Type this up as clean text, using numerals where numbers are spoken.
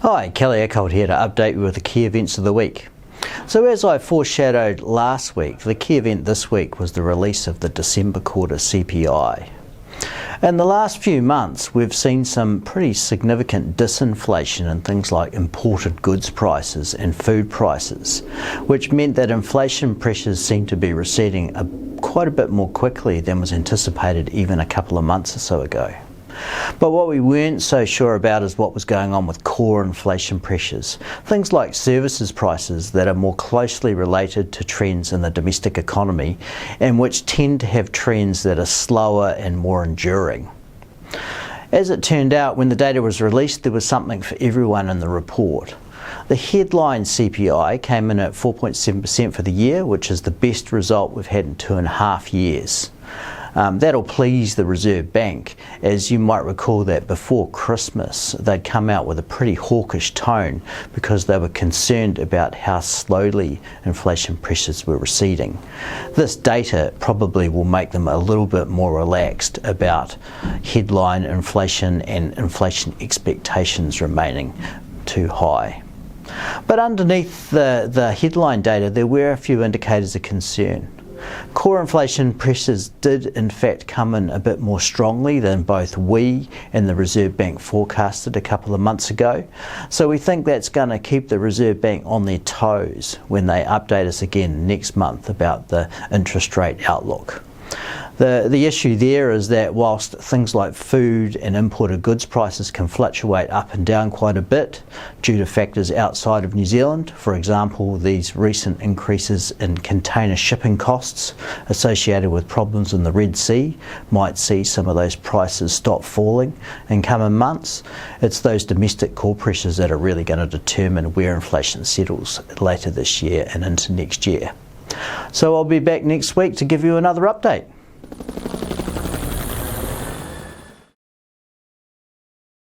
Hi, Kelly Eckholt here to update you with the key events of the week. So as I foreshadowed last week, the key event this week was the release of the December quarter CPI. In the last few months, we've seen some pretty significant disinflation in things like imported goods prices and food prices, which meant that inflation pressures seem to be receding quite a bit more quickly than was anticipated even a couple of months or so ago. But what we weren't so sure about is what was going on with core inflation pressures, things like services prices that are more closely related to trends in the domestic economy and which tend to have trends that are slower and more enduring. As it turned out, when the data was released, there was something for everyone in the report. The headline CPI came in at 4.7% for the year, which is the best result we've had in 2.5 years. That'll please the Reserve Bank, as you might recall that before Christmas they'd come out with a pretty hawkish tone because they were concerned about how slowly inflation pressures were receding. This data probably will make them a little bit more relaxed about headline inflation and inflation expectations remaining too high. But underneath the headline data, there were a few indicators of concern. Core inflation pressures did in fact come in a bit more strongly than both we and the Reserve Bank forecasted a couple of months ago. So we think that's going to keep the Reserve Bank on their toes when they update us again next month about the interest rate outlook. The issue there is that whilst things like food and imported goods prices can fluctuate up and down quite a bit due to factors outside of New Zealand, for example these recent increases in container shipping costs associated with problems in the Red Sea might see some of those prices stop falling in coming months. It's those domestic core pressures that are really going to determine where inflation settles later this year and into next year. So I'll be back next week to give you another update.